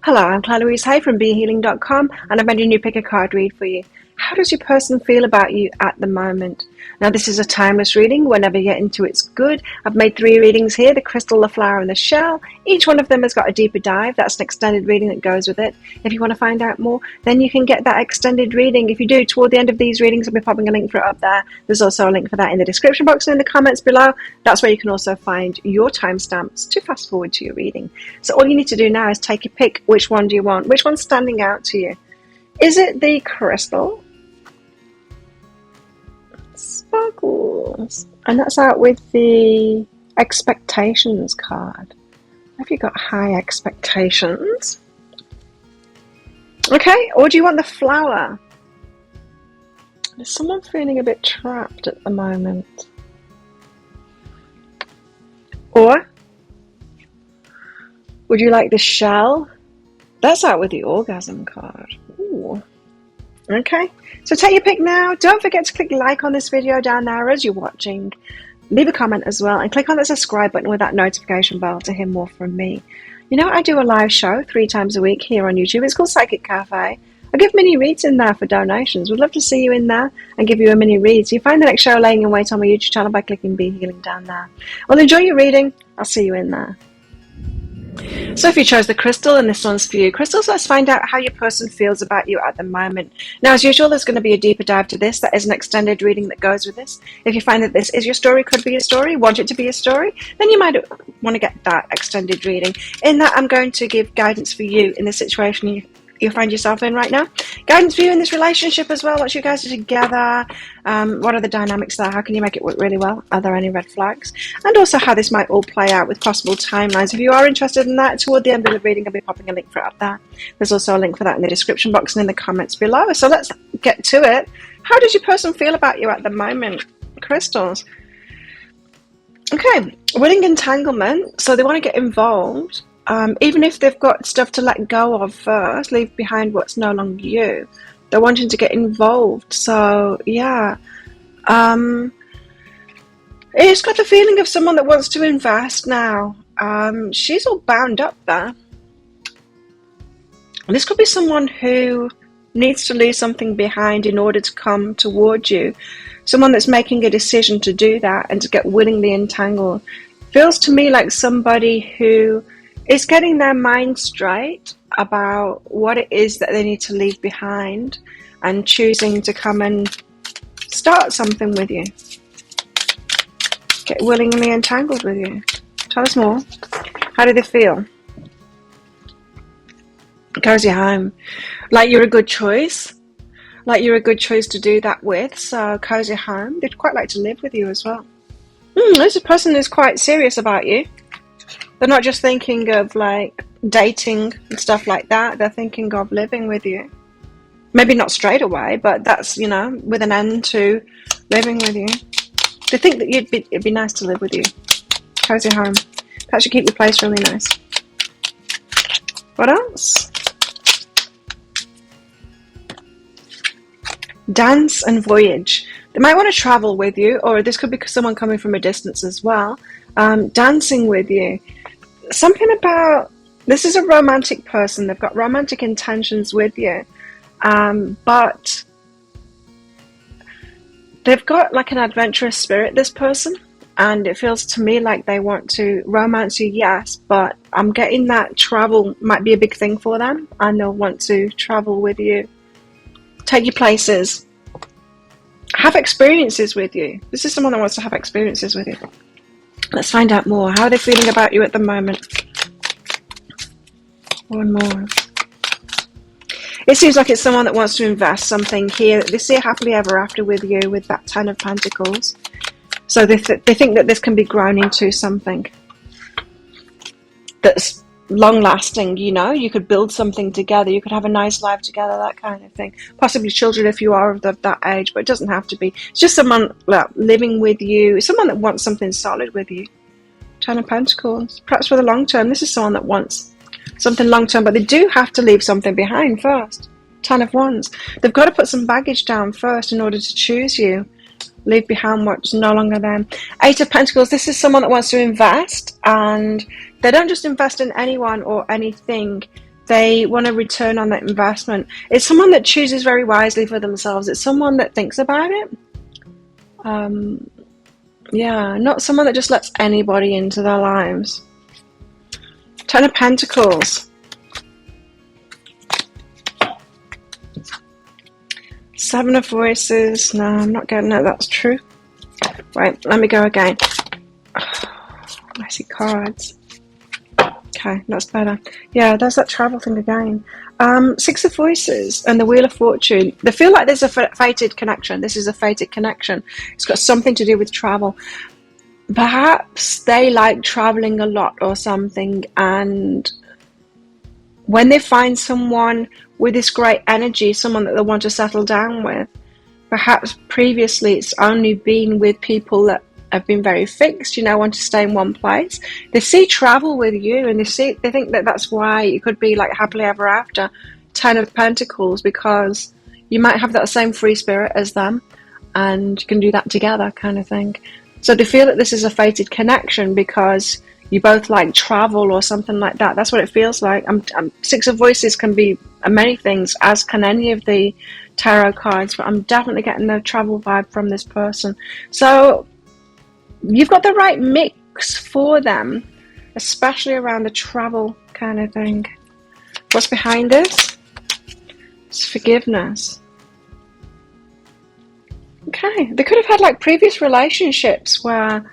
Hello, I'm Claire Louise Hay from BeHealing.com, and I've made a new pick a card read for you. How does your person feel about you at the moment? Now, this is a timeless reading. Whenever you get into it's good. I've made 3 readings here, the crystal, the flower, and the shell. Each one of them has got a deeper dive. That's an extended reading that goes with it. If you want to find out more, then you can get that extended reading. If you do, toward the end of these readings, I'll be popping a link for it up there. There's also a link for that in the description box and in the comments below. That's where you can also find your timestamps to fast forward to your reading. So all you need to do now is take a pick. Which one do you want? Which one's standing out to you? Is it the crystal? Sparkles. And that's out with the expectations card. Have you got high expectations? Okay, or do you want the flower? There's someone feeling a bit trapped at the moment. Or would you like the shell? That's out with the orgasm card. Ooh. Okay, so take your pick now. Don't forget to click like on this video down there as you're watching. Leave a comment as well and click on the subscribe button with that notification bell to hear more from me. You know, I do a live show 3 times a week here on YouTube. It's called Psychic Cafe. I give mini reads in there for donations. We'd love to see you in there and give you a mini read. So you find the next show laying in wait on my YouTube channel by clicking Be Healing down there. Well, enjoy your reading. I'll see you in there. So if you chose the crystal and this one's for you, crystals, let's find out how your person feels about you at the moment. Now, as usual, there's going to be a deeper dive to this. That is an extended reading that goes with this. If you find that this is your story, could be a story, want it to be a story, then you might want to get that extended reading. In that, I'm going to give guidance for you in the situation you find yourself in right now. Guidance for you in this relationship as well. Once you guys are together, what are the dynamics there? How can you make it work really well? Are there any red flags? And also how this might all play out with possible timelines. If you are interested in that, toward the end of the reading, I'll be popping a link for it up there. There's also a link for that in the description box and in the comments below. So let's get to it. How does your person feel about you at the moment, crystals? Okay, willing entanglement. So they want to get involved. Even if they've got stuff to let go of first, leave behind what's no longer you, they're wanting to get involved. So yeah, it's got the feeling of someone that wants to invest now. She's all bound up there. And this could be someone who needs to leave something behind in order to come towards you. Someone that's making a decision to do that and to get willingly entangled. Feels to me like somebody who is getting their mind straight about what it is that they need to leave behind and choosing to come and start something with you. Get willingly entangled with you. Tell us more. How do they feel? Cozy home. Like you're a good choice. Like you're a good choice to do that with. So cozy home. They'd quite like to live with you as well. This person is quite serious about you. They're not just thinking of like dating and stuff like that. They're thinking of living with you. Maybe not straight away, but that's, you know, with an end to living with you. They think that it'd be nice to live with you. Cozy home. Perhaps you keep your place really nice. What else? Dance and voyage. They might want to travel with you, or this could be someone coming from a distance as well. Dancing with you. Something about, this is a romantic person. They've got romantic intentions with you. But they've got like an adventurous spirit, this person. And it feels to me like they want to romance you, yes. But I'm getting that travel might be a big thing for them. And they'll want to travel with you. Take you places. Have experiences with you. This is someone that wants to have experiences with you. Let's find out more. How are they feeling about you at the moment? One more. It seems like it's someone that wants to invest something here. They see a happily ever after with you with that 10 of Pentacles. So they think that this can be grown into something that's long-lasting, you know. You could build something together. You could have a nice life together, that kind of thing. Possibly children if you are of that age, but it doesn't have to be. It's just someone living with you. Someone that wants something solid with you. 10 of Pentacles. Perhaps for the long term. This is someone that wants something long term, but they do have to leave something behind first. 10 of Wands. They've got to put some baggage down first in order to choose you. Leave behind what's no longer them. 8 of Pentacles. This is someone that wants to invest, and they don't just invest in anyone or anything. they want to return on that investment. It's someone that chooses very wisely for themselves. It's someone that thinks about it. Yeah, not someone that just lets anybody into their lives. Ten of Pentacles. Seven of Voices. No, I'm not getting that. That's true. Right, let me go again. I see cards. Okay, that's better. Yeah, there's that travel thing again. Six of Voices and the Wheel of Fortune. They feel like there's a fated connection. This is a fated connection. It's got something to do with travel. Perhaps they like traveling a lot or something, and when they find someone with this great energy, someone that they want to settle down with, perhaps previously it's only been with people that have been very fixed, want to stay in one place. They see travel with you, and they think that that's why it could be like happily ever after. Ten of Pentacles, because you might have that same free spirit as them, and you can do that together, kind of thing. So they feel that this is a fated connection because you both like travel or something like that. That's what it feels like. Six of Voices can be many things, as can any of the tarot cards, but I'm definitely getting the travel vibe from this person. So you've got the right mix for them, especially around the travel kind of thing. What's behind this? It's forgiveness. Okay, they could have had like previous relationships where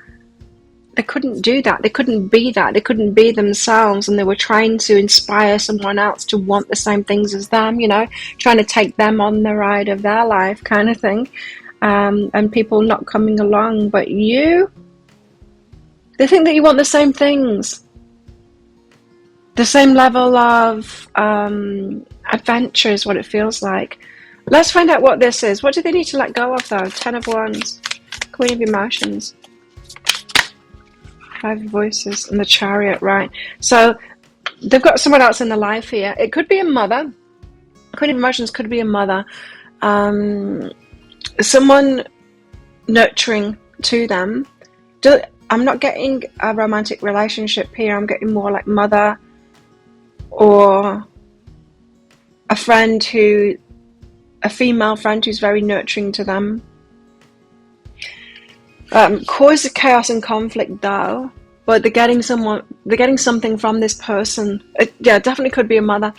they couldn't do that. They couldn't be that. They couldn't be themselves, and they were trying to inspire someone else to want the same things as them, trying to take them on the ride of their life kind of thing. And people not coming along, but they think that you want the same things, the same level of adventure is what it feels like. Let's find out what this is. What do they need to let go of, though? Ten of Wands, Queen of Emotions, Five of Voices, and the Chariot. Right, so they've got someone else in their life here. It could be a mother. Queen of Emotions could be a mother. Someone nurturing to them. I'm not getting a romantic relationship here. I'm getting more like mother, or a female friend who's very nurturing to them. Cause chaos and conflict, though, but they're getting something from this person. Yeah, definitely could be a mother.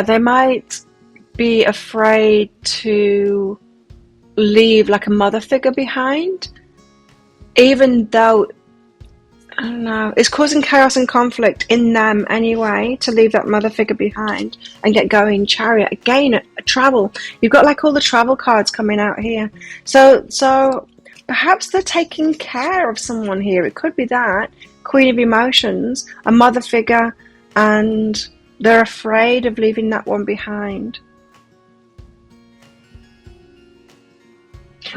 They might be afraid to leave like a mother figure behind, even though, I don't know, it's causing chaos and conflict in them anyway to leave that mother figure behind and get going. Chariot again, a travel. You've got like all the travel cards coming out here. So perhaps they're taking care of someone here. It could be that Queen of Emotions, a mother figure, and they're afraid of leaving that one behind.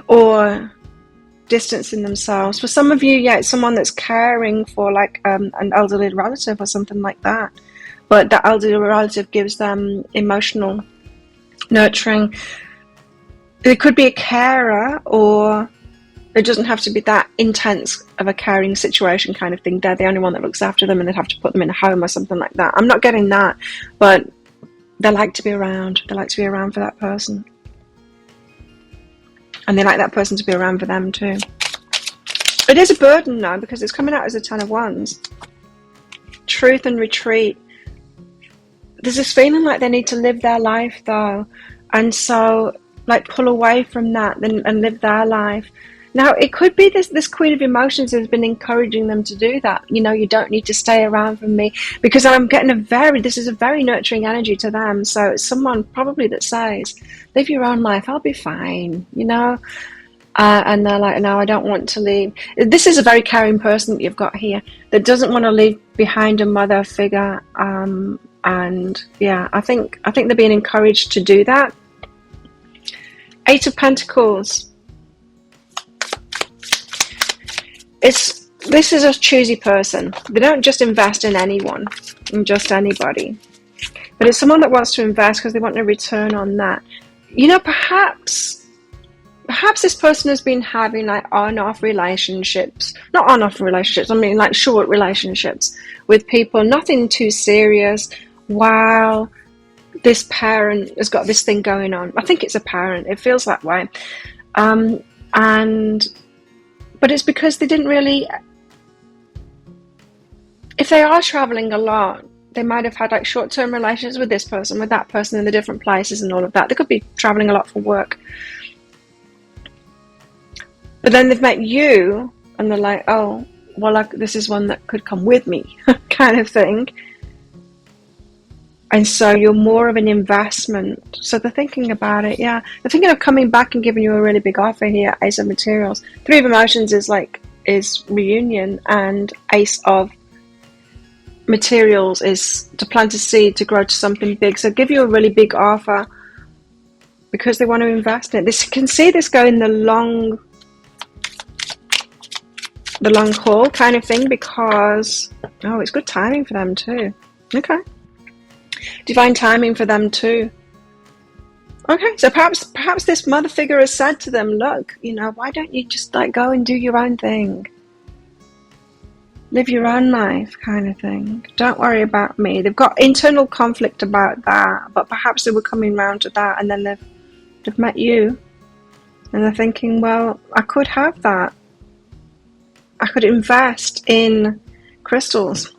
Or distancing themselves. For some of you, yeah, it's someone that's caring for like an elderly relative or something like that, but that elderly relative gives them emotional nurturing. It could be a carer, or it doesn't have to be that intense of a caring situation kind of thing. They're the only one that looks after them, and they'd have to put them in a home or something like that. I'm not getting that, but they like to be around. They like to be around for that person. And they like that person to be around for them too. It is a burden now, because it's coming out as a Ten of Wands. Truth and retreat. There's this feeling like they need to live their life, though. And so, like, pull away from that and live their life. Now, it could be this Queen of Emotions has been encouraging them to do that. You don't need to stay around for me, because I'm getting this is a very nurturing energy to them. So it's someone probably that says, live your own life, I'll be fine, and they're like, no, I don't want to leave. This is a very caring person that you've got here that doesn't want to leave behind a mother figure. And yeah, I think they're being encouraged to do that. Eight of Pentacles. This is a choosy person. They don't just invest in anyone, in just anybody. But it's someone that wants to invest because they want a return on that. Perhaps this person has been having like on-off relationships. Not on-off relationships, I mean like short relationships with people, nothing too serious, while this parent has got this thing going on. I think it's a parent. It feels that way. But it's because they didn't really, if they are traveling a lot, they might have had like short-term relations with this person, with that person in the different places and all of that. They could be traveling a lot for work. But then they've met you and they're like, oh, well, like, this is one that could come with me kind of thing. And so you're more of an investment. So they're thinking about it, yeah. They're thinking of coming back and giving you a really big offer here. Ace of Materials. Three of Emotions is reunion, and Ace of Materials is to plant a seed to grow to something big. So give you a really big offer because they want to invest in it. This can see this going the long haul kind of thing, because it's good timing for them too. Okay. Divine timing for them too. Okay, so perhaps this mother figure has said to them, look, why don't you just like go and do your own thing? Live your own life kind of thing. Don't worry about me. They've got internal conflict about that, but perhaps they were coming round to that, and then they've met you and they're thinking, well, I could have that. I could invest in crystals.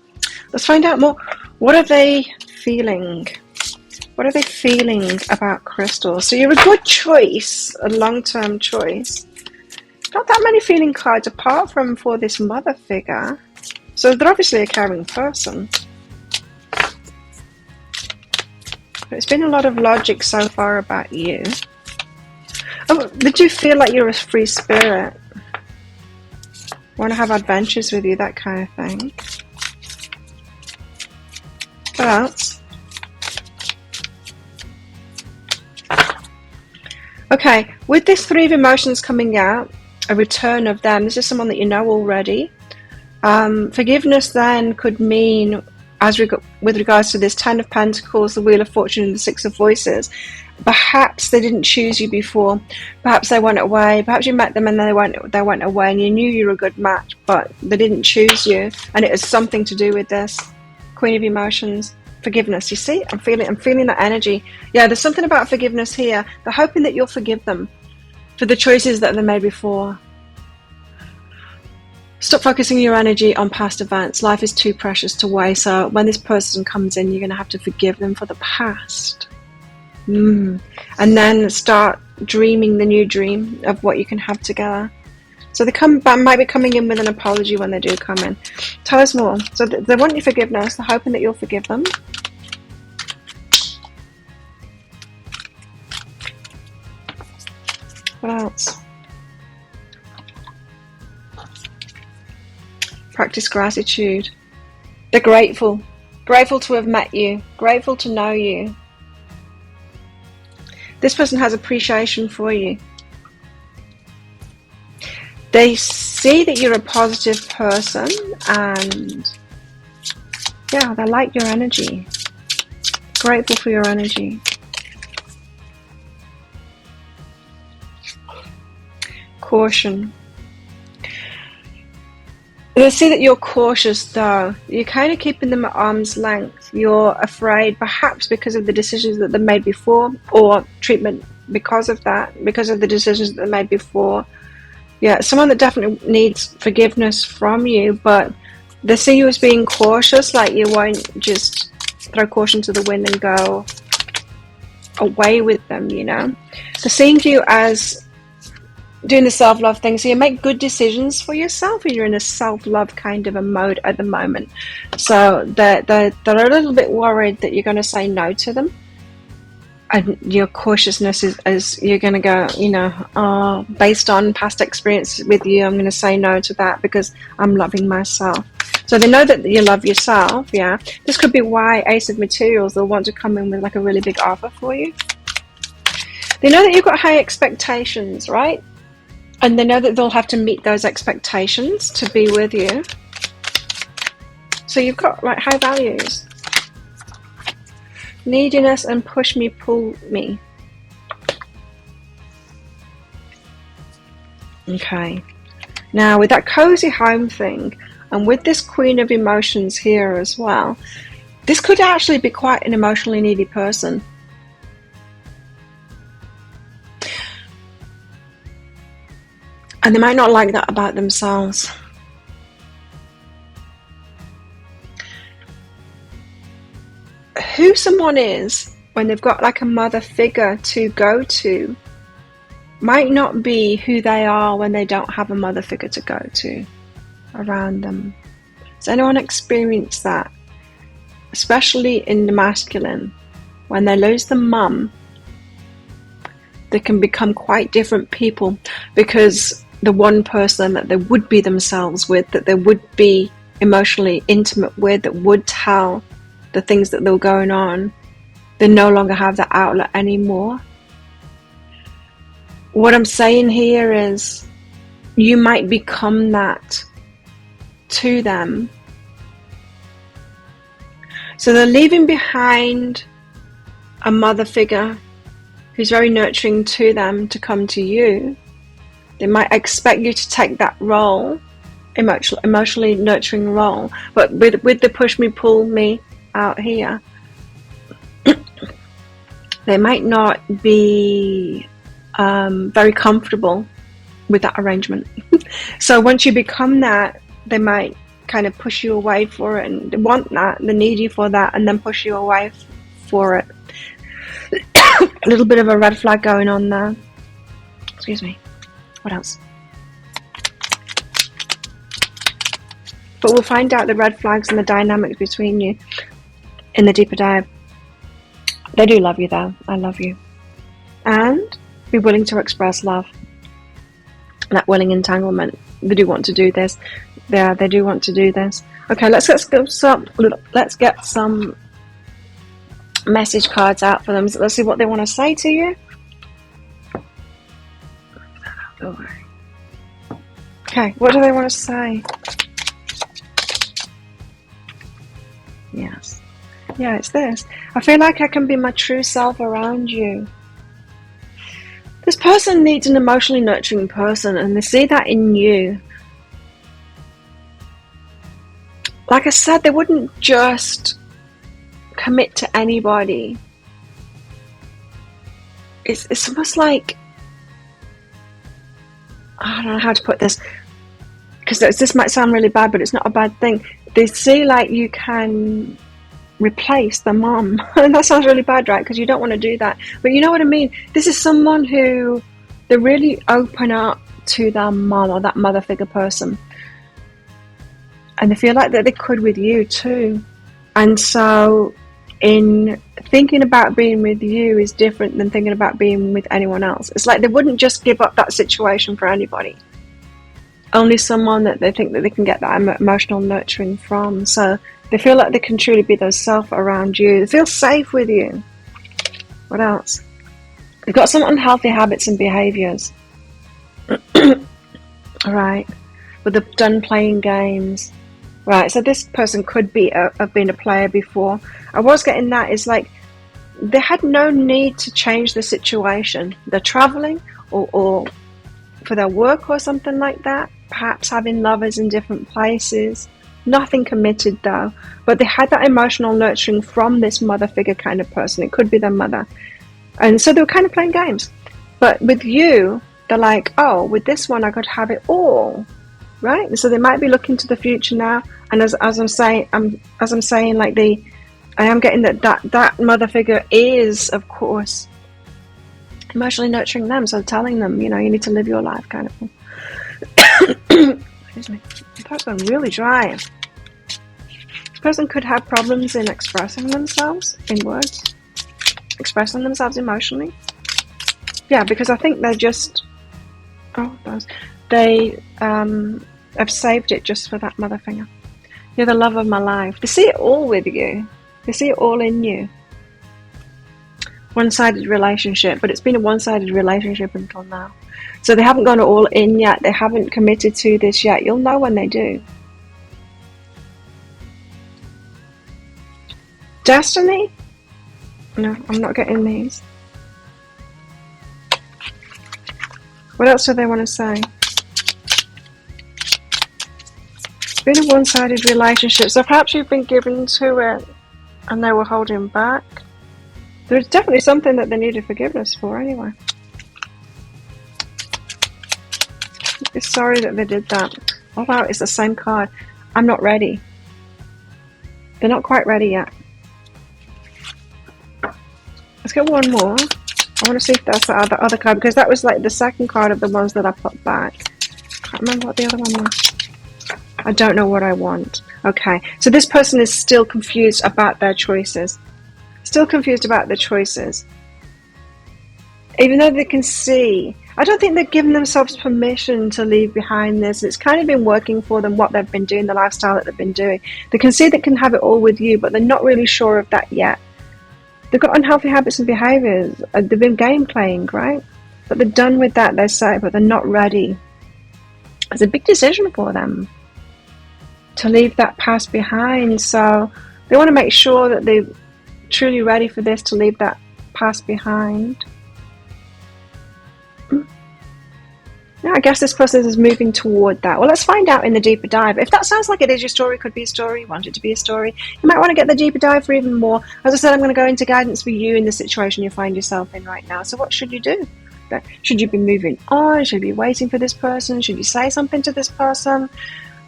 Let's find out more. What are they feeling? What are they feeling about crystals? So you're a good choice, a long-term choice. Not that many feeling cards apart from for this mother figure. So they're obviously a caring person. But it's been a lot of logic so far about you. Oh, did you feel like you're a free spirit? Want to have adventures with you, that kind of thing. What else? Okay, with this Three of Emotions coming out, a return of them. This is someone that you know already. Forgiveness then could mean, with regards to this Ten of Pentacles, the Wheel of Fortune, and the Six of Voices, perhaps they didn't choose you before. Perhaps they went away. Perhaps you met them and they went away, and you knew you were a good match, but they didn't choose you, and it has something to do with this Queen of Emotions. Forgiveness. You see, I'm feeling that energy. Yeah, there's something about forgiveness here. They're hoping that you'll forgive them for the choices that they made before. Stop focusing your energy on past events. Life is too precious to waste. So when this person comes in, you're going to have to forgive them for the past. And then start dreaming the new dream of what you can have together. So they might be coming in with an apology when they do come in. Tell us more. So they want your forgiveness. They're hoping that you'll forgive them. What else? Practice gratitude. They're grateful. Grateful to have met you. Grateful to know you. This person has appreciation for you. They see that you're a positive person, and yeah, they like your energy. Grateful for your energy. Caution. They see that you're cautious though. You're kind of keeping them at arm's length. You're afraid, perhaps because of the decisions that they made before, or treatment because of that, because of the decisions that they made before. Yeah, someone that definitely needs forgiveness from you, but they see you as being cautious, like you won't just throw caution to the wind and go away with them, They're seeing you as doing the self-love thing, so you make good decisions for yourself, and you're in a self-love kind of a mode at the moment. So they're a little bit worried that you're going to say no to them, and your cautiousness is you're going to go, based on past experience with you, I'm going to say no to that because I'm loving myself. So they know that you love yourself. Yeah, this could be why Ace of Materials, they'll want to come in with like a really big offer for you. They know that you've got high expectations, right? And they know that they'll have to meet those expectations to be with you. So you've got like high values. Neediness and push me, pull me. Okay. Now with that cozy home thing, and with this Queen of Emotions here as well, this could actually be quite an emotionally needy person. And they might not like that about themselves. Who someone is when they've got like a mother figure to go to might not be who they are when they don't have a mother figure to go to around them. Has anyone experienced that? Especially in the masculine, when they lose the mum, they can become quite different people, because the one person that they would be themselves with, that they would be emotionally intimate with, that would tell the things that were going on, they no longer have that outlet anymore. What I'm saying here is you might become that to them. So they're leaving behind a mother figure who's very nurturing to them to come to you. They might expect you to take that role, emotionally nurturing role, but with the push me, pull me out here, they might not be very comfortable with that arrangement. So once you become that, they might kind of push you away for it, and they want that, they need you for that, and then push you away for it. A little bit of a red flag going on there. Excuse me. What else? But we'll find out the red flags and the dynamics between you in the deeper dive. They do love you though. I love you. And be willing to express love. That willing entanglement. They do want to do this. They do want to do this. Okay, let's get some message cards out for them. So let's see what they want to say to you. Okay, what do they want to say? Yes. Yeah, it's this. I feel like I can be my true self around you. This person needs an emotionally nurturing person, and they see that in you. Like I said, they wouldn't just commit to anybody. It's almost like, I don't know how to put this, because this might sound really bad, but it's not a bad thing. They see like you can replace the mom. And that sounds really bad, right? Because you don't want to do that. But you know what I mean? This is someone who they really open up to their mom or that mother figure person. And they feel like that they could with you too. And so in thinking about being with you is different than thinking about being with anyone else. It's like they wouldn't just give up that situation for anybody. Only someone that they think that they can get that emotional nurturing from. So they feel like they can truly be their self around you. They feel safe with you. What else? They've got some unhealthy habits and behaviours. Alright. But they've done playing games. Right, so this person could be have been a player before. I was getting that is like they had no need to change the situation. They're traveling or for their work or something like that. Perhaps having lovers in different places. Nothing committed though. But they had that emotional nurturing from this mother figure kind of person. It could be their mother. And so they were kind of playing games. But with you, they're like, oh, with this one I could have it all. Right? And so they might be looking to the future now. And as I'm saying, like I am getting that mother figure is, of course, emotionally nurturing them. So telling them, you know, you need to live your life, kind of thing. Excuse me. My throat's going really dry. This person could have problems in expressing themselves in words, expressing themselves emotionally. Yeah, because I think they're just they have saved it just for that mother finger. You're the love of my life. They see it all with you. They see it all in you. One-sided relationship, but it's been a one-sided relationship until now. So they haven't gone all in yet. They haven't committed to this yet. You'll know when they do. Destiny? No, I'm not getting these. What else do they want to say? It's been a one-sided relationship, so perhaps you've been given to it and they were holding back. There's definitely something that they needed forgiveness for anyway. is sorry that they did that. Oh wow, it's the same card. I'm not ready. They're not quite ready yet. Let's get one more. I want to see if that's the other card, because that was like the second card of the ones that I put back. Can't remember what the other one was. I don't know what I want. Okay, so this person is still confused about their choices. Still confused about their choices. Even though they can see, I don't think they've given themselves permission to leave behind this. It's kind of been working for them, what they've been doing, the lifestyle that they've been doing. They can see they can have it all with you, but they're not really sure of that yet. They've got unhealthy habits and behaviors. They've been game playing, right? But they're done with that, they say, but they're not ready. It's a big decision for them to leave that past behind. So they want to make sure that they're truly ready for this, to leave that past behind. Yeah, I guess this process is moving toward that. Well, let's find out in the deeper dive. If that sounds like it is your story, could be a story, you want it to be a story, you might want to get the deeper dive for even more. As I said, I'm going to go into guidance for you in the situation you find yourself in right now. So what should you do? Should you be moving on? Should you be waiting for this person? Should you say something to this person?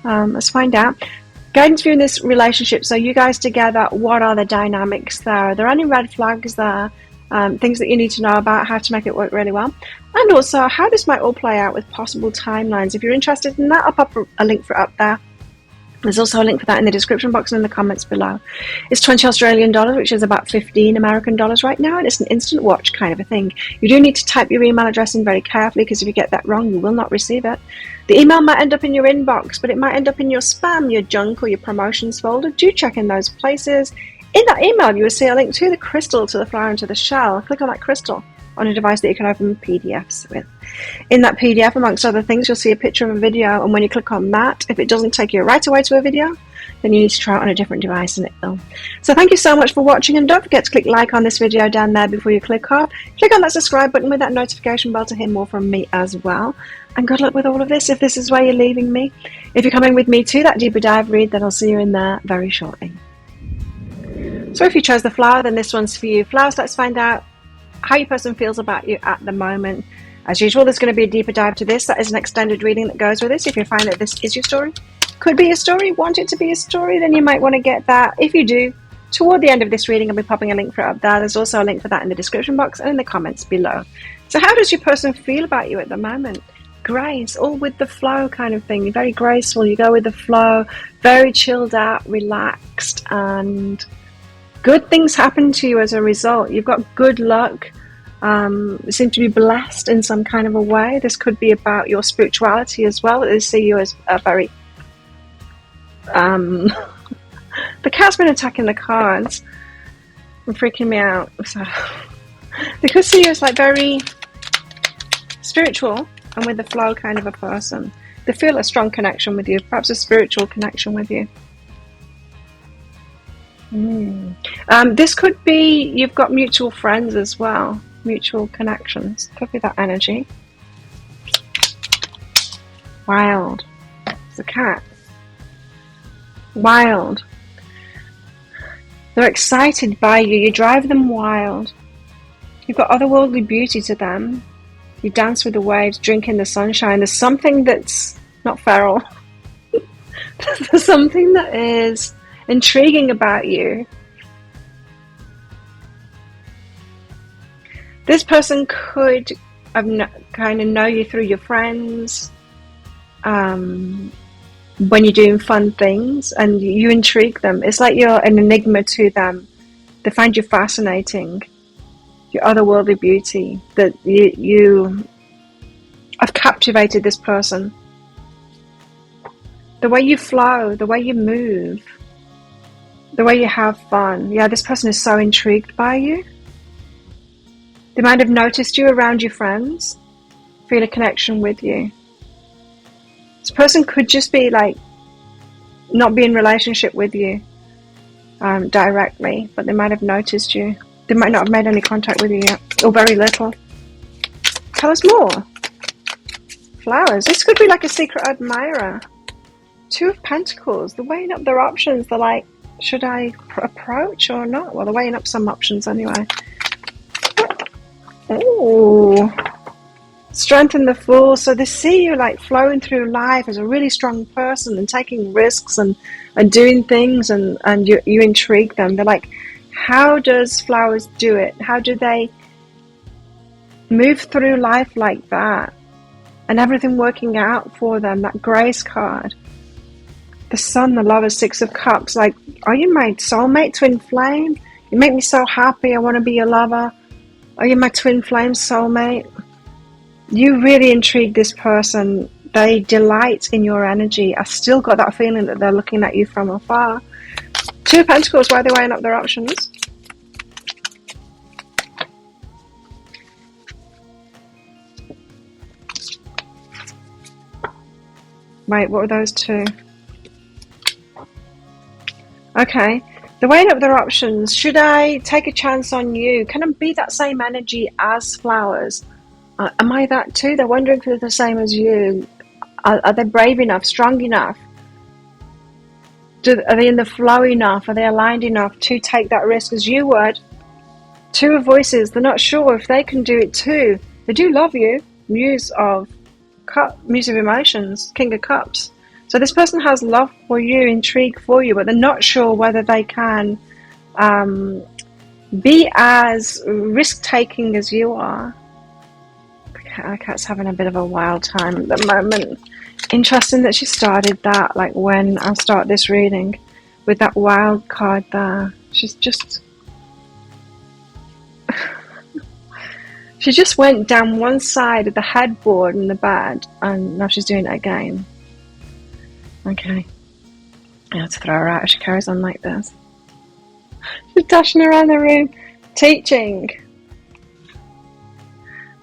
Let's find out. Guidance for you in this relationship. So you guys together, what are the dynamics there? Are there any red flags there? Things that you need to know about, how to make it work really well, and also how this might all play out with possible timelines. If you're interested in that, I'll pop a link for it up there. There's also a link for that in the description box and in the comments below. It's 20 Australian dollars, which is about 15 American dollars right now, and it's an instant watch kind of a thing. You do need to type your email address in very carefully, because if you get that wrong, you will not receive it. The email might end up in your inbox, but it might end up in your spam, your junk, or your promotions folder. Do check in those places. In that email, you will see a link to the crystal, to the flower, and to the shell. Click on that crystal on a device that you can open PDFs with. In that PDF, amongst other things, you'll see a picture of a video, and when you click on that, if it doesn't take you right away to a video, then you need to try it on a different device and it will. So thank you so much for watching, and don't forget to click like on this video down there before you click off. Click on that subscribe button with that notification bell to hear more from me as well. And good luck with all of this if this is where you're leaving me. If you're coming with me to that deeper dive read, then I'll see you in there very shortly. So if you chose the flower, then this one's for you. Flowers, let's find out how your person feels about you at the moment. As usual, there's going to be a deeper dive to this. That is an extended reading that goes with this. If you find that this is your story, could be a story, want it to be a story, then you might want to get that. If you do, toward the end of this reading, I'll be popping a link for it up there. There's also a link for that in the description box and in the comments below. So how does your person feel about you at the moment? Grace, all with the flow kind of thing. You're very graceful, you go with the flow, very chilled out, relaxed, and good things happen to you as a result. You've got good luck. You seem to be blessed in some kind of a way. This could be about your spirituality as well. They see you as a very... the cat's been attacking the cards and freaking me out. So they could see you as like very spiritual and with the flow kind of a person. They feel a strong connection with you, perhaps a spiritual connection with you. This could be you've got mutual friends as well, mutual connections. Could be that energy. Wild. It's a cat. Wild. They're excited by you. You drive them wild. You've got otherworldly beauty to them. You dance with the waves, drink in the sunshine. There's something that's not feral. There's something that is intriguing about you. This person could kind of know you through your friends, when you're doing fun things, and you intrigue them. It's like you're an enigma to them. They find you fascinating. Your otherworldly beauty, that you have captivated this person. The way you flow, the way you move, the way you have fun. Yeah, this person is so intrigued by you. They might have noticed you around your friends, feel a connection with you. This person could just be like, not be in relationship with you directly, but they might have noticed you. They might not have made any contact with you yet, or very little. Tell us more. Flowers. This could be like a secret admirer. Two of Pentacles. They're weighing up their options. They're like, should I approach or not? Well, they're weighing up some options anyway. Oh. Strengthen the Fool. So they see you like flowing through life as a really strong person and taking risks and doing things, and you intrigue them. They're like, how does Flowers do it? How do they move through life like that? And everything working out for them. That Grace card. The Sun, the Lover, Six of Cups. Like, are you my soulmate, twin flame? You make me so happy. I want to be your lover. Are you my twin flame soulmate? You really intrigue this person. They delight in your energy. I still got that feeling that they're looking at you from afar. Two of Pentacles, why are they weighing up their options? Wait, what were those two? Okay, they're weighing up their options. Should I take a chance on you? Can I be that same energy as Flowers? Am I that too? They're wondering if they're the same as you. Are they brave enough, strong enough? Are they in the flow enough? Are they aligned enough to take that risk as you would? Two of Voices, they're not sure if they can do it too. They do love you. Muse of Emotions, King of Cups. So this person has love for you, intrigue for you, but they're not sure whether they can be as risk-taking as you are. The cat's having a bit of a wild time at the moment. Interesting that she started that, like when I start this reading, with that wild card there. She's just... she just went down one side of the headboard in the bed, and now she's doing it again. Okay. I have to throw her out if she carries on like this. She's dashing around the room, teaching.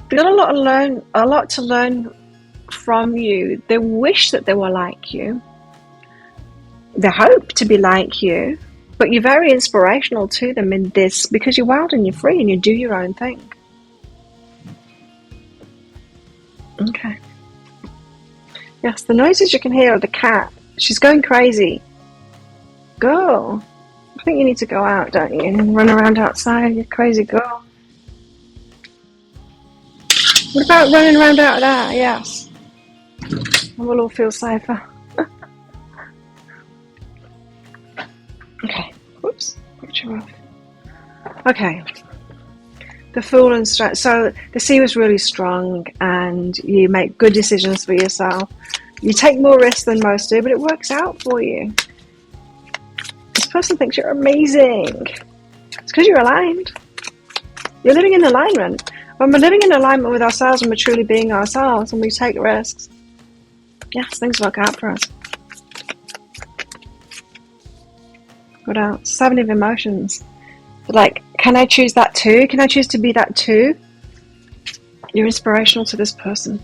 They've got a lot to learn from you. They wish that they were like you. They hope to be like you, but you're very inspirational to them in this because you're wild and you're free and you do your own thing. Okay. Yes, the noises you can hear of the cat. She's going crazy. Girl, I think you need to go out, don't you? And run around outside, you crazy girl. What about running around out there? Yes. And we'll all feel safer. Okay. Whoops. Picture off. Okay. The Fool and Strength. So the Sea was really strong and you make good decisions for yourself. You take more risks than most do, but it works out for you. This person thinks you're amazing. It's because you're aligned. You're living in alignment. When we're living in alignment with ourselves and we're truly being ourselves and we take risks, yes, things work out for us. What else? 7 of Emotions. Like, can I choose that too? Can I choose to be that too? You're inspirational to this person.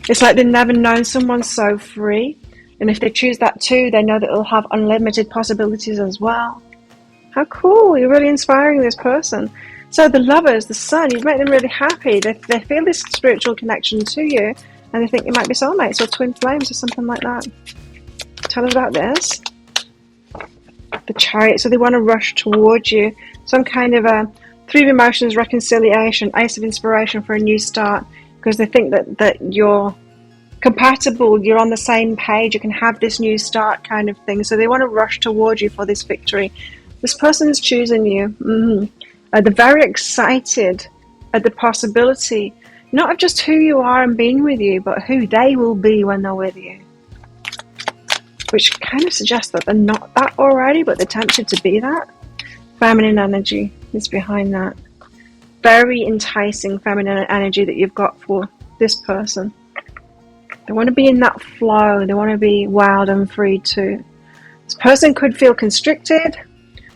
It's like they've never known someone so free. And if they choose that too, they know that it'll have unlimited possibilities as well. How cool. You're really inspiring this person. So the Lovers, the Sun, you've made them really happy. They feel this spiritual connection to you and they think you might be soulmates or twin flames or something like that. Tell us about this. The Chariot. So they want to rush towards you. Some kind of a 3 of Emotions, reconciliation, Ace of Inspiration for a new start. Because they think that you're compatible, you're on the same page, you can have this new start kind of thing. So they want to rush towards you for this victory. This person is choosing you. They're very excited at the possibility, not of just who you are and being with you, but who they will be when they're with you. Which kind of suggests that they're not that already, but they're tempted to be that. Feminine energy is behind that. Very enticing feminine energy that you've got for this person. They want to be in that flow. They want to be wild and free too. This person could feel constricted,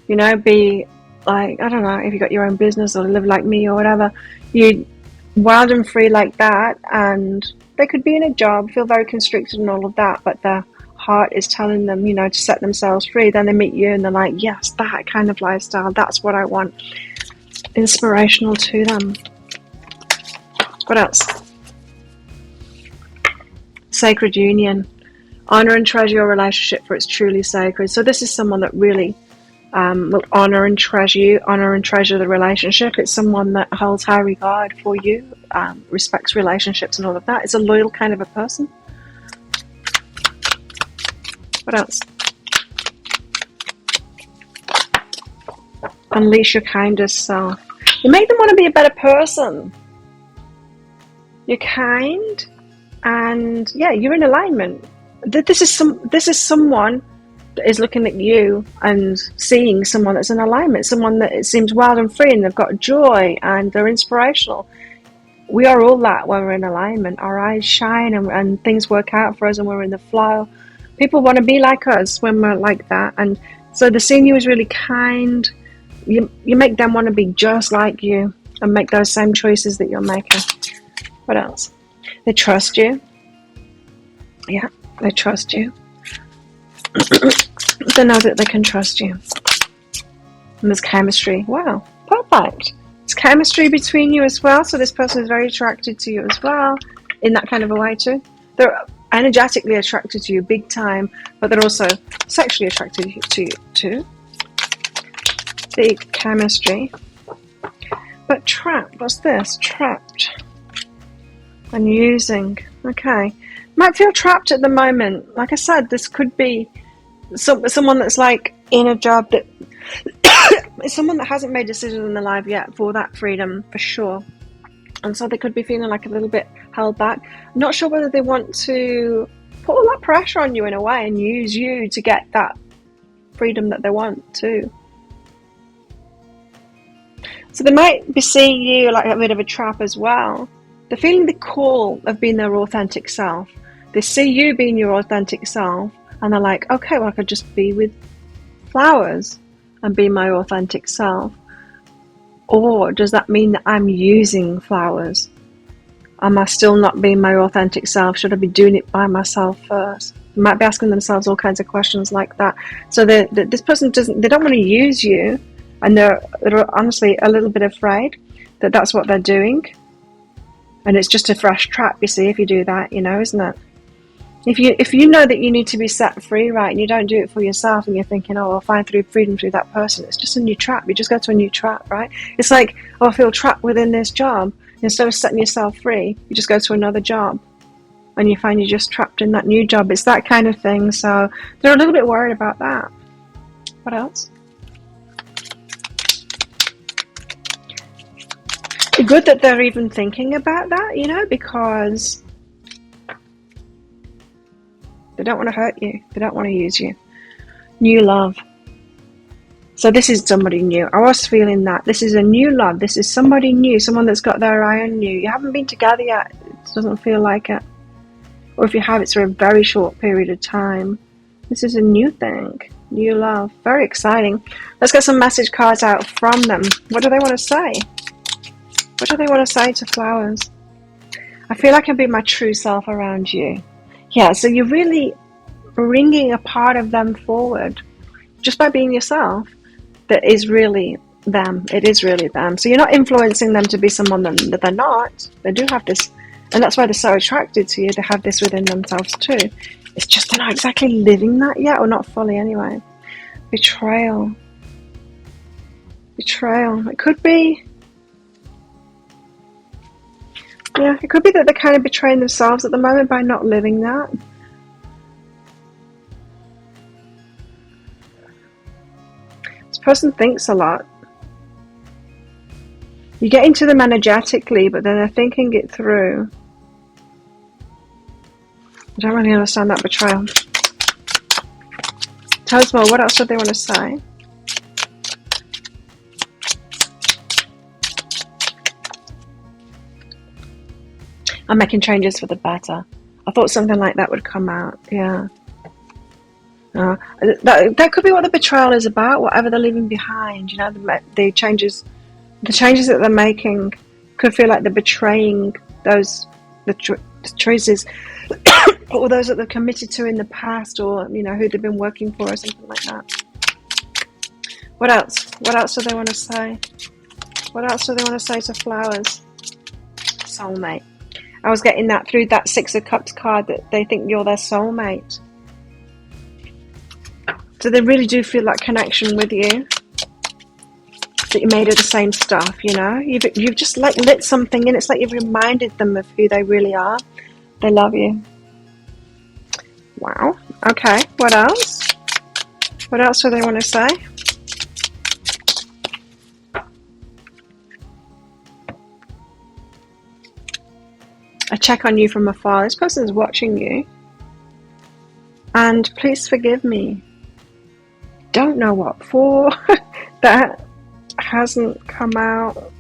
you know, be like, I don't know, if you got your own business or live like me or whatever, you wild and free like that, and they could be in a job, feel very constricted and all of that, but their heart is telling them, you know, to set themselves free. Then they meet you and they're like, yes, that kind of lifestyle, that's what I want. Inspirational to them. What else? Sacred union. Honor and treasure your relationship, for it's truly sacred. So this is someone that really will honor and treasure you, honor and treasure the relationship. It's someone that holds high regard for you, respects relationships and all of that. It's a loyal kind of a person. What else? Unleash your kindest self. You make them want to be a better person. You're kind, and yeah, you're in alignment. This is someone that is looking at you and seeing someone that's in alignment, someone that it seems wild and free, and they've got joy and they're inspirational. We are all that when we're in alignment. Our eyes shine and things work out for us and we're in the flow. People want to be like us when we're like that, and so the seeing you is really kind. You make them want to be just like you and make those same choices that you're making. What else? They trust you. Yeah, they trust you. They know that they can trust you. And there's chemistry. Wow, perfect. There's chemistry between you as well. So this person is very attracted to you as well, in that kind of a way too. They're energetically attracted to you big time, but they're also sexually attracted to you too. Big chemistry. But trapped, what's this? Trapped. And using. Okay. Might feel trapped at the moment. Like I said, this could be someone that's like in a job that someone that hasn't made decisions in their life yet for that freedom, for sure. And so they could be feeling like a little bit held back. Not sure whether they want to put all that pressure on you in a way and use you to get that freedom that they want too. So they might be seeing you like a bit of a trap as well. They're feeling the call of being their authentic self. They see you being your authentic self and they're like, okay, well, I could just be with flowers and be my authentic self. Or does that mean that I'm using flowers? Am I still not being my authentic self? Should I be doing it by myself first? They might be asking themselves all kinds of questions like that. So this person they don't want to use you, and they're honestly a little bit afraid that that's what they're doing. And it's just a fresh trap, you see, if you do that, isn't it? If you know that you need to be set free, right, and you don't do it for yourself, and you're thinking, oh, I'll find freedom through that person, it's just a new trap. You just go to a new trap, right? It's like, oh, I feel trapped within this job. Instead of setting yourself free, you just go to another job, and you find you're just trapped in that new job. It's that kind of thing. So they're a little bit worried about that. What else? It's good that they're even thinking about that, because they don't want to hurt you. They don't want to use you. New love. So this is somebody new. I was feeling that. This is a new love. This is somebody new. Someone that's got their eye on you. You haven't been together yet. It doesn't feel like it. Or if you have, it's for a very short period of time. This is a new thing. New love. Very exciting. Let's get some message cards out from them. What do they want to say? What do they want to say to flowers? I feel like I can be my true self around you. Yeah, so you're really bringing a part of them forward just by being yourself that is really them. It is really them. So you're not influencing them to be someone that they're not. They do have this, and that's why they're so attracted to you. They have this within themselves too. It's just they're not exactly living that yet, or not fully anyway. Betrayal. Betrayal. It could be... Yeah, it could be that they're kind of betraying themselves at the moment by not living that. This person thinks a lot. You get into them energetically, but then they're thinking it through. I don't really understand that betrayal. Tell us more. What else do they want to say? I'm making changes for the better. I thought something like that would come out. Yeah. That could be what the betrayal is about. Whatever they're leaving behind, the changes that they're making could feel like they're betraying the choices or those that they're committed to in the past, or who they've been working for, or something like that. What else? What else do they want to say? What else do they want to say to flowers? Soulmate. I was getting that through that Six of Cups card, that they think you're their soulmate. So they really do feel that connection with you. That you're made of the same stuff, you know? You've just like lit something in. It's like you've reminded them of who they really are. They love you. Wow. Okay, what else? What else do they want to say? I check on you from afar. This person is watching you. And please forgive me. Don't know what for. That hasn't come out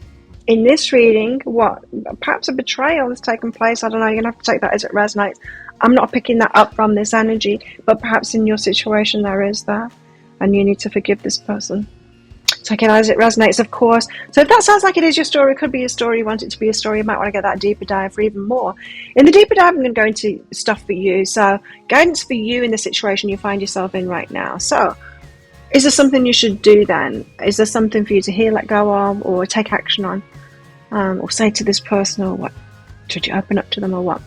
in this reading. What? Perhaps a betrayal has taken place. I don't know. You're going to have to take that as it resonates. I'm not picking that up from this energy, but perhaps in your situation there is that. And you need to forgive this person. Take it as it resonates, of course. So if that sounds like it is your story, it could be your story, you want it to be a story, you might want to get that deeper dive for even more. In the deeper dive, I'm going to go into stuff for you. So guidance for you in the situation you find yourself in right now. So is there something you should do then? Is there something for you to heal, let go of, or take action on? Or say to this person, or what? Should you open up to them, or what?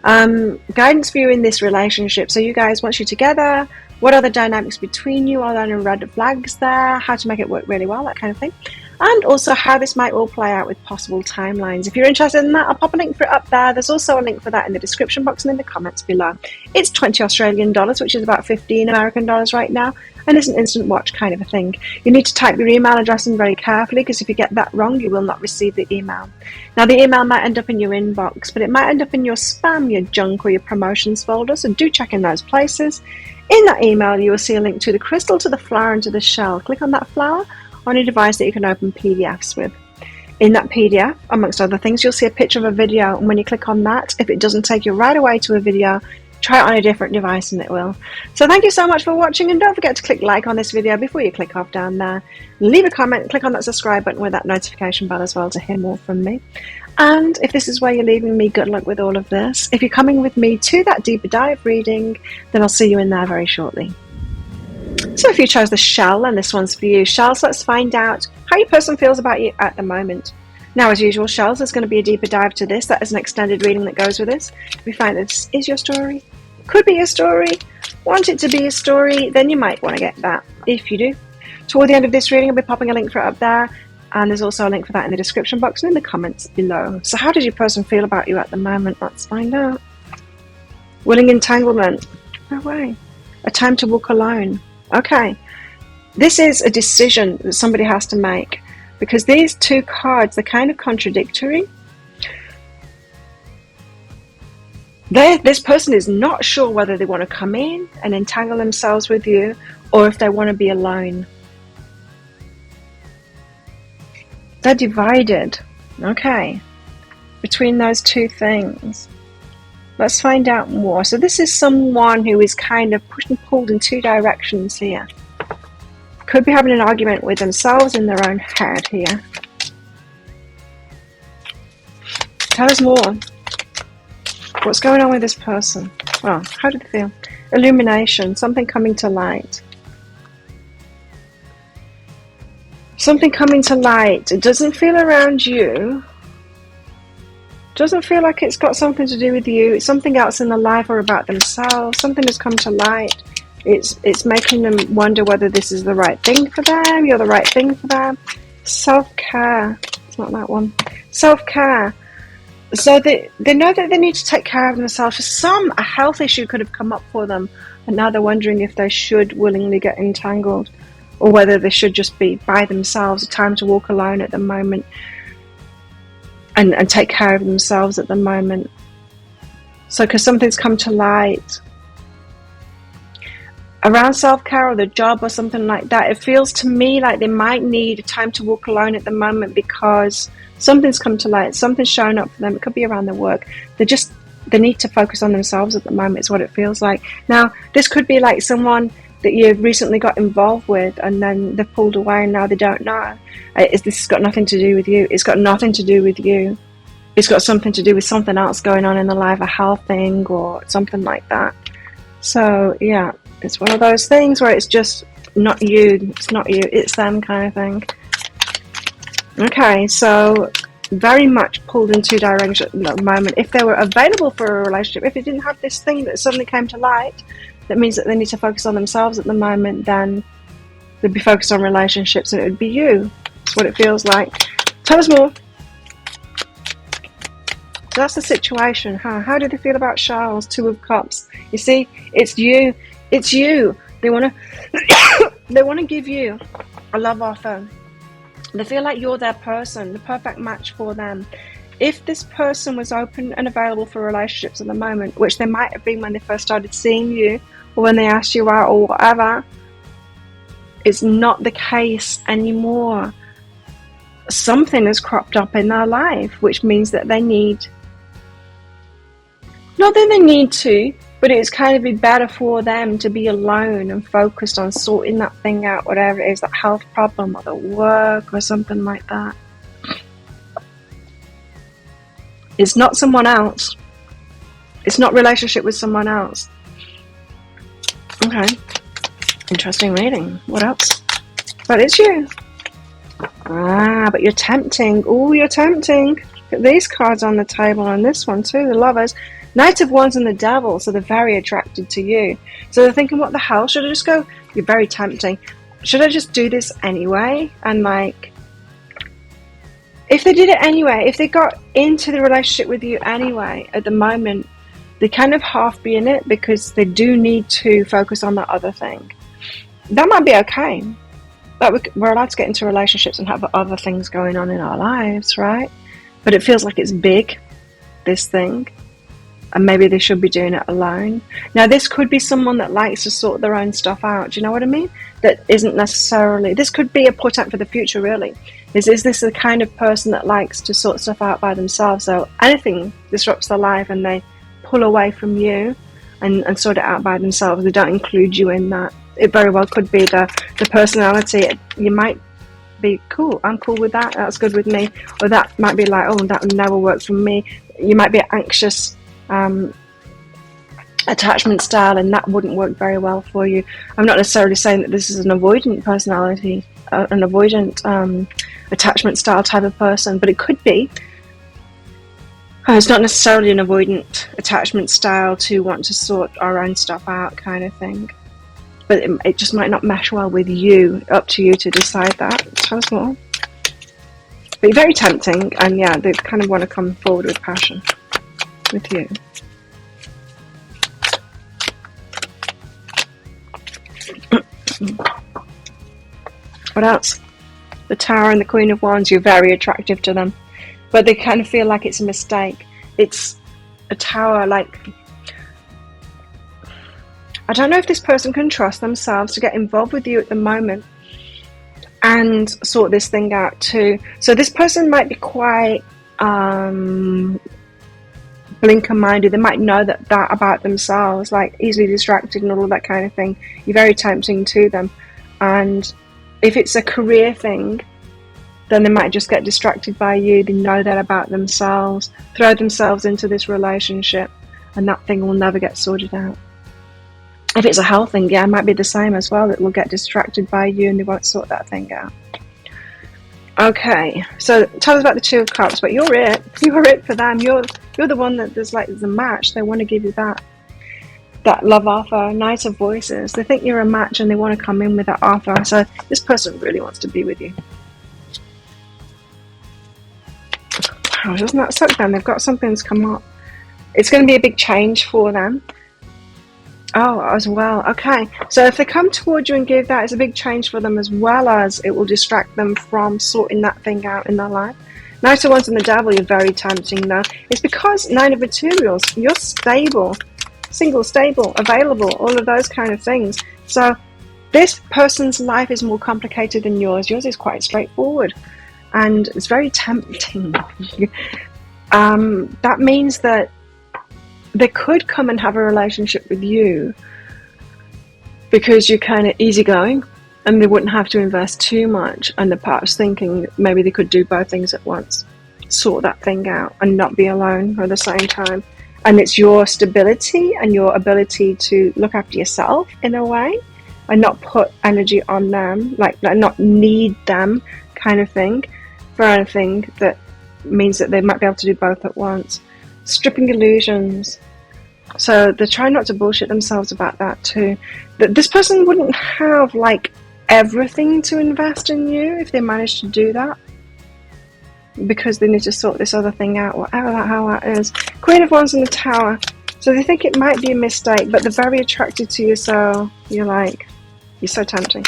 Guidance for you in this relationship. So you guys, once you're together, what are the dynamics between you? Are there any red flags there? How to make it work really well, that kind of thing. And also how this might all play out with possible timelines. If you're interested in that, I'll pop a link for it up there. There's also a link for that in the description box and in the comments below. It's 20 Australian dollars, which is about 15 American dollars right now. And it's an instant watch kind of a thing. You need to type your email address in very carefully, because if you get that wrong, you will not receive the email. Now, the email might end up in your inbox, but it might end up in your spam, your junk, or your promotions folder. So do check in those places. In that email, you will see a link to the crystal, to the flower, and to the shell. Click on that flower on a device that you can open PDFs with. In that PDF, amongst other things, you'll see a picture of a video, and when you click on that, if it doesn't take you right away to a video, try it on a different device and it will. So thank you so much for watching, and don't forget to click like on this video before you click off down there. Leave a comment, click on that subscribe button with that notification bell as well to hear more from me. And if this is where you're leaving me, good luck with all of this. If you're coming with me to that deeper dive reading, then I'll see you in there very shortly. So if you chose the shell, then this one's for you. Shells, let's find out how your person feels about you at the moment. Now, as usual, shells, there's going to be a deeper dive to this. That is an extended reading that goes with this. If you find that this is your story, could be your story, want it to be a story, then you might want to get that. If you do, toward the end of this reading, I'll be popping a link for it up there. And there's also a link for that in the description box and in the comments below. So how does your person feel about you at the moment? Let's find out. Willing entanglement. No way. A time to walk alone. Okay. This is a decision that somebody has to make, because these two cards, they're kind of contradictory. This person is not sure whether they want to come in and entangle themselves with you, or if they want to be alone. They're divided, okay, between those two things. Let's find out more. So this is someone who is kind of pushed and pulled in two directions here. Could be having an argument with themselves in their own head here. Tell us more. What's going on with this person? Well, how do they feel? Illumination, something coming to light. Something coming to light. It doesn't feel around you. Doesn't feel like it's got something to do with you. It's something else in their life or about themselves. Something has come to light. It's making them wonder whether this is the right thing for them. You're the right thing for them. Self-care. It's not that one. Self-care. So they know that they need to take care of themselves. For some, a health issue could have come up for them, and now they're wondering if they should willingly get entangled, or whether they should just be by themselves, a time to walk alone at the moment, and take care of themselves at the moment. So because something's come to light around self-care or the job or something like that, it feels to me like they might need a time to walk alone at the moment, because something's come to light, something's shown up for them. It could be around their work. They need to focus on themselves at the moment, is what it feels like. Now, this could be like someone that you've recently got involved with, and then they've pulled away and now they don't know. This has got nothing to do with you. It's got nothing to do with you. It's got something to do with something else going on in their life, a health thing or something like that. So yeah, it's one of those things where it's just not you, it's not you, it's them kind of thing. Okay, so very much pulled in two directions at the moment. If they were available for a relationship, if they didn't have this thing that suddenly came to light, that means that they need to focus on themselves at the moment, then they'd be focused on relationships and it would be you. That's what it feels like. Tell us more. So that's the situation, huh? How do they feel about Charles? Two of Cups. You see, it's you. It's you. They want to they want to give you a love offer. They feel like you're their person, the perfect match for them. If this person was open and available for relationships at the moment, which they might have been when they first started seeing you or when they asked you out or whatever, it's not the case anymore. Something has cropped up in their life, which means that they need, not that they need to, but it's kind of be better for them to be alone and focused on sorting that thing out, whatever it is, that health problem or the work or something like that. It's not someone else. It's not relationship with someone else. Okay. Interesting reading. What else? But it's you. Ah, but you're tempting. Oh, you're tempting. Look at these cards on the table and this one too, the Lovers. Knight of Wands and the Devil, so they're very attracted to you. So they're thinking, what the hell? Should I just go? You're very tempting. Should I just do this anyway? And like, if they did it anyway, if they got into the relationship with you anyway, at the moment, they kind of half be in it because they do need to focus on that other thing. That might be okay. But we're allowed to get into relationships and have other things going on in our lives, right? But it feels like it's big, this thing. And maybe they should be doing it alone. Now, this could be someone that likes to sort their own stuff out. Do you know what I mean? That isn't necessarily... This could be a portent for the future, really. Is this the kind of person that likes to sort stuff out by themselves? So anything disrupts their life and they pull away from you and sort it out by themselves. They don't include you in that. It very well could be the personality. You might be cool. I'm cool with that. That's good with me. Or that might be like, oh, that would never work for me. You might be anxious attachment style and that wouldn't work very well for you. I'm not necessarily saying that this is an avoidant personality, an avoidant attachment style type of person, but it could be. It's not necessarily an avoidant attachment style to want to sort our own stuff out kind of thing. But it just might not mesh well with you. Up to you to decide that. Tell us more. But you're very tempting, and yeah, they kind of want to come forward with passion with you. What else? The Tower and the Queen of Wands, you're very attractive to them. But they kind of feel like it's a mistake. It's a tower, like... I don't know if this person can trust themselves to get involved with you at the moment and sort this thing out too. So this person might be quite blinker-minded. They might know that about themselves, like easily distracted and all of that kind of thing. You're very tempting to them. And if it's a career thing, then they might just get distracted by you. They know that about themselves, throw themselves into this relationship, and that thing will never get sorted out. If it's a health thing, yeah, it might be the same as well. It will get distracted by you and they won't sort that thing out. Okay, so tell us about the Two of Cups. But you're it. You're it for them. You're the one that there's like the match. They want to give you that love offer. Knight of Voices. They think you're a match and they want to come in with that offer. So this person really wants to be with you. Wow, doesn't that suck then? They've got something that's come up. It's going to be a big change for them. Oh, as well. Okay. So if they come towards you and give that, it's a big change for them, as well as it will distract them from sorting that thing out in their life. Knight of Wands and the Devil, you're very tempting though. It's because Nine of Materials, you're stable, single, stable, available, all of those kind of things. So this person's life is more complicated than yours. Yours is quite straightforward and it's very tempting. That means that they could come and have a relationship with you because you're kind of easygoing and they wouldn't have to invest too much, and they're perhaps thinking maybe they could do both things at once, sort that thing out and not be alone at the same time. And it's your stability and your ability to look after yourself in a way and not put energy on them, like not need them kind of thing for anything that means that they might be able to do both at once. Stripping illusions. So they try not to bullshit themselves about that too. That this person wouldn't have like everything to invest in you if they managed to do that, because they need to sort this other thing out, whatever that hell that is. Queen of Wands in the Tower. So they think it might be a mistake, but they're very attracted to you, so you're so tempting.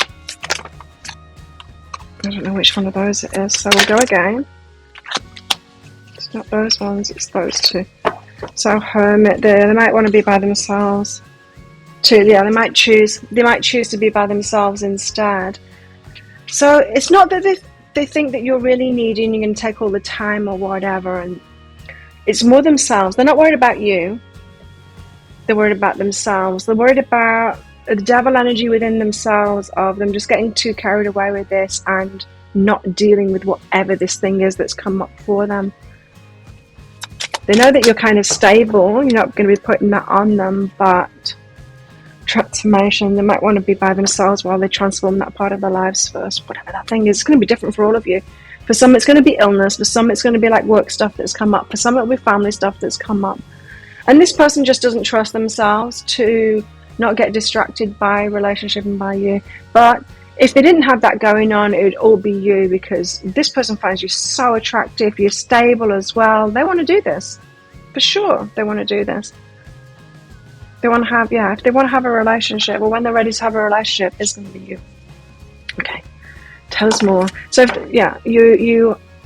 I don't know which one of those it is, so we'll go again. It's not those ones, it's those two. So Hermit there, they might want to be by themselves. Yeah, they might choose to be by themselves instead. So it's not that they think that you're really needy and you're going to take all the time or whatever, and it's more themselves. They're not worried about you. They're worried about themselves. They're worried about the devil energy within themselves, of them just getting too carried away with this and not dealing with whatever this thing is that's come up for them. They know that you're kind of stable. You're not going to be putting that on them, but transformation, they might want to be by themselves while they transform that part of their lives first. Whatever that thing is, it's going to be different for all of you. For some, it's going to be illness. For some, it's going to be like work stuff that's come up. For some, it'll be family stuff that's come up. And this person just doesn't trust themselves to not get distracted by relationship and by you. But if they didn't have that going on, it would all be you, because this person finds you so attractive. You're stable as well. They want to do this. For sure, they want to do this. They want to have, if they want to have a relationship, or when they're ready to have a relationship, it's going to be you. Okay, tell us more. So, if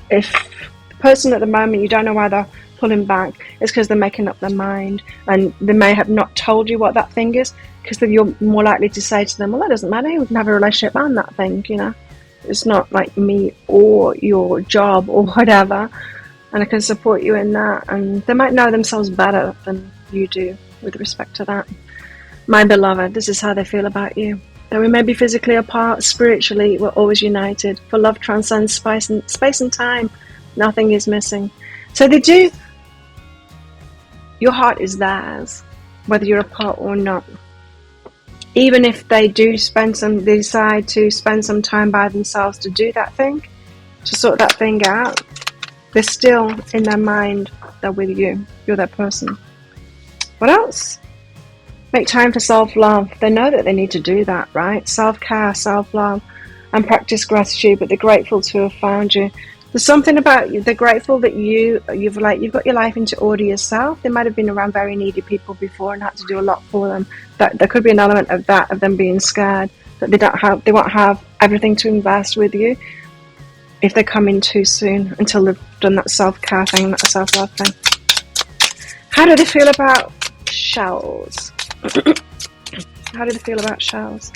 the person at the moment, you don't know why they're pulling back, it's because they're making up their mind, and they may have not told you what that thing is, because then you're more likely to say to them, well, that doesn't matter, we can have a relationship and that thing, It's not like me or your job or whatever, and I can support you in that. And they might know themselves better than you do with respect to that. My beloved, this is how they feel about you. Though we may be physically apart, spiritually we're always united. For love transcends space and time. Nothing is missing. So they do. Your heart is theirs, whether you're apart or not. Even if they decide to spend some time by themselves to do that thing, to sort that thing out, they're still in their mind, they're with you. You're that person. What else? Make time for self-love. They know that they need to do that, right? Self-care, self-love, and practice gratitude, but they're grateful to have found you. There's something about you. They're grateful that you've got your life into order yourself. They might have been around very needy people before and had to do a lot for them. That there could be an element of that, of them being scared that they won't have everything to invest with you if they come in too soon, until they've done that self-care thing, that self-love thing. How do they feel about shells? How do they feel about shells?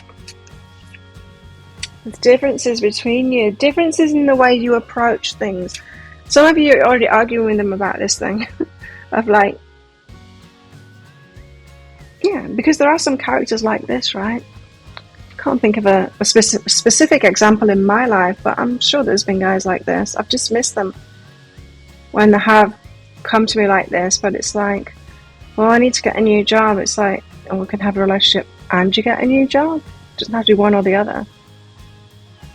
There's differences between you. Differences in the way you approach things. Some of you are already arguing with them about this thing. Of because there are some characters like this, right? Can't think of a specific example in my life, but I'm sure there's been guys like this. I've dismissed them when they have come to me like this, but it's like, well, I need to get a new job. It's like, we can have a relationship and you get a new job. It doesn't have to be one or the other.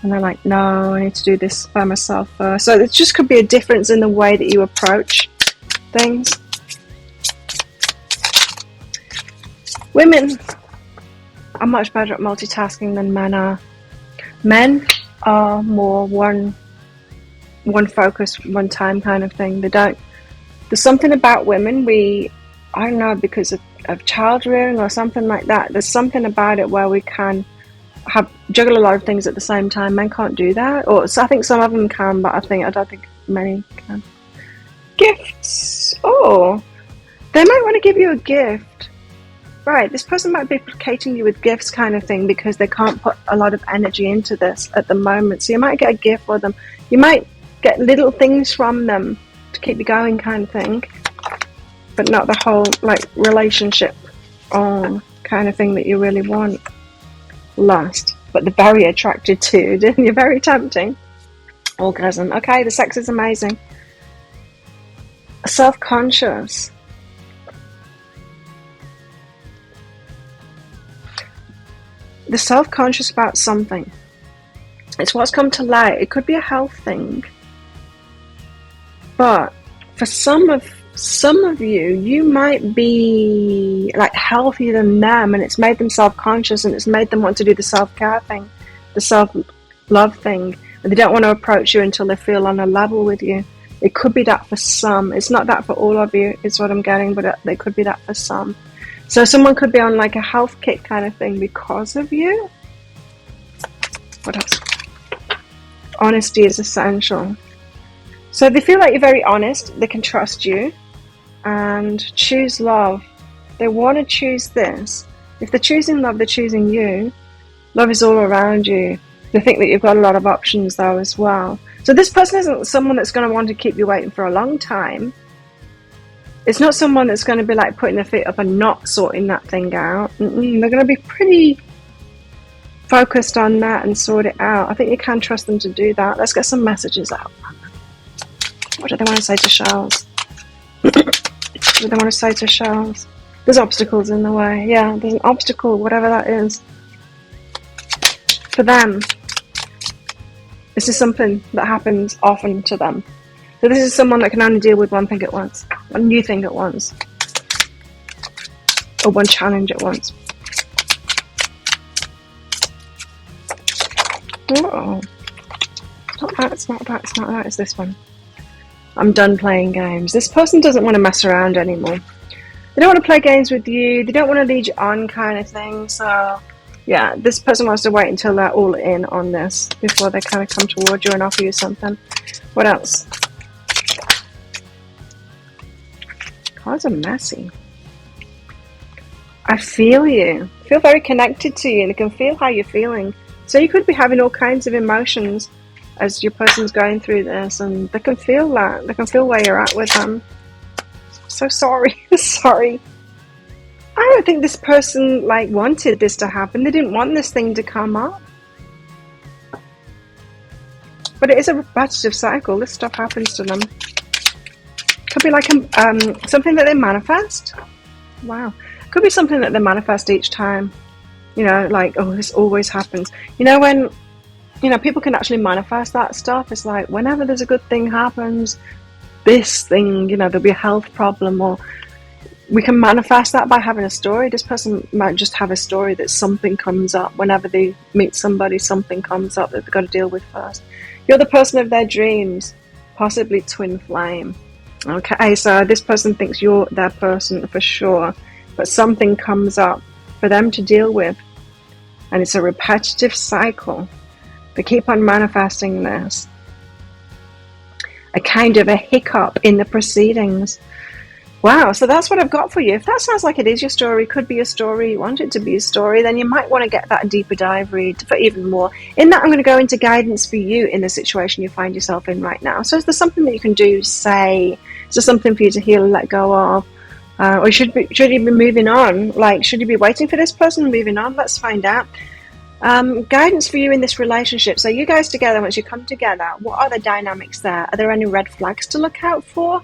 And they're like, no, I need to do this by myself first. So it just could be a difference in the way that you approach things. Women are much better at multitasking than men are. Men are more one focus, one time kind of thing. There's something about women, I don't know, because of child rearing or something like that. There's something about it where we can juggle a lot of things at the same time. Men can't do that. So I think some of them can, but I don't think many can. Gifts. Oh, they might want to give you a gift. Right, this person might be placating you with gifts kind of thing, because they can't put a lot of energy into this at the moment. So you might get a gift for them. You might get little things from them to keep you going kind of thing, but not the whole relationship on kind of thing that you really want. Lust, but they're very attracted to. You're very tempting. Orgasm. Okay, the sex is amazing. Self-conscious. They're self-conscious about something. It's what's come to light. It could be a health thing, but for some of some of you might be like healthier than them, and it's made them self-conscious, and it's made them want to do the self-care thing, the self-love thing, and they don't want to approach you until they feel on a level with you. It could be that for some. It's not that for all of you, is what I'm getting, but it could be that for some. So someone could be on like a health kick kind of thing because of you. What else? Honesty is essential. So they feel like you're very honest, they can trust you, and choose love. They want to choose this. If they're choosing love, they're choosing you. Love is all around you. They think that you've got a lot of options though as well. So this person isn't someone that's going to want to keep you waiting for a long time. It's not someone that's going to be like putting their feet up and not sorting that thing out. They're going to be pretty focused on that and sort it out. I think you can trust them to do that. Let's get some messages out. What do they want to say to Charles? What do they want to say to Charles? There's obstacles in the way. Yeah, there's an obstacle, whatever that is. For them, this is something that happens often to them. So this is someone that can only deal with one thing at once, one new thing at once, or one challenge at once. Oh, it's not that, it's not that, it's not that, it's this one. I'm done playing games. This person doesn't want to mess around anymore. They don't want to play games with you. They don't want to lead you on kind of thing. So, yeah, this person wants to wait until they're all in on this before they kind of come towards you and offer you something. What else? Cards are messy. I feel you. I feel very connected to you, and I can feel how you're feeling. So you could be having all kinds of emotions as your person's going through this, and they can feel that. They can feel where you're at with them. So sorry. Sorry. I don't think this person like wanted this to happen. They didn't want this thing to come up. But it is a repetitive cycle. This stuff happens to them. Could be like something that they manifest. Wow. Could be something that they manifest each time. You know, like, oh, this always happens. You know, when, you know, people can actually manifest that stuff. It's like, whenever there's a good thing happens, this thing, you know, there'll be a health problem, or we can manifest that by having a story. This person might just have a story that something comes up. Whenever they meet somebody, something comes up that they've got to deal with first. You're the person of their dreams, possibly twin flame. Okay, so this person thinks you're their person for sure, but something comes up for them to deal with, and it's a repetitive cycle. They keep on manifesting this. A kind of a hiccup in the proceedings. Wow, so that's what I've got for you. If that sounds like it is your story, could be a story, you want it to be a story, then you might want to get that deeper dive read for even more. In that, I'm going to go into guidance for you in the situation you find yourself in right now. So is there something that you can do, say? Is there something for you to heal and let go of? Or should you be moving on? Like, should you be waiting for this person and moving on? Let's find out. Guidance for you in this relationship. So you guys together, once you come together, what are the dynamics there? Are there any red flags to look out for?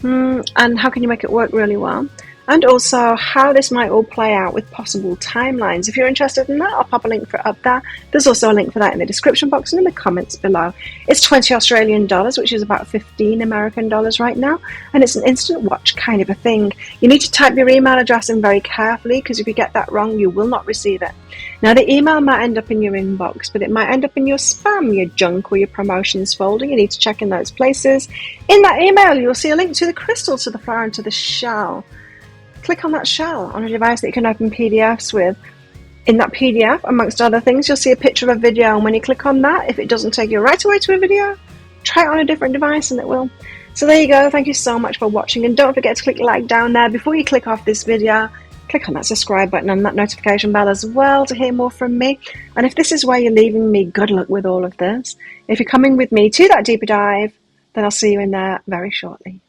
And how can you make it work really well? And also how this might all play out with possible timelines. If you're interested in that, I'll pop a link for it up there. There's also a link for that in the description box and in the comments below. It's 20 Australian dollars, which is about 15 American dollars right now. And it's an instant watch kind of a thing. You need to type your email address in very carefully, because if you get that wrong, you will not receive it. Now, the email might end up in your inbox, but it might end up in your spam, your junk, or your promotions folder. You need to check in those places. In that email, you'll see a link to the crystal, to the flower, and to the shell. Click on that shell on a device that you can open PDFs with. In that PDF, amongst other things, you'll see a picture of a video, and when you click on that, if it doesn't take you right away to a video, try it on a different device and it will. So there you go. Thank you so much for watching, and don't forget to click like down there. Before you click off this video, click on that subscribe button and that notification bell as well to hear more from me. And if this is where you're leaving me, good luck with all of this. If you're coming with me to that deeper dive, then I'll see you in there very shortly.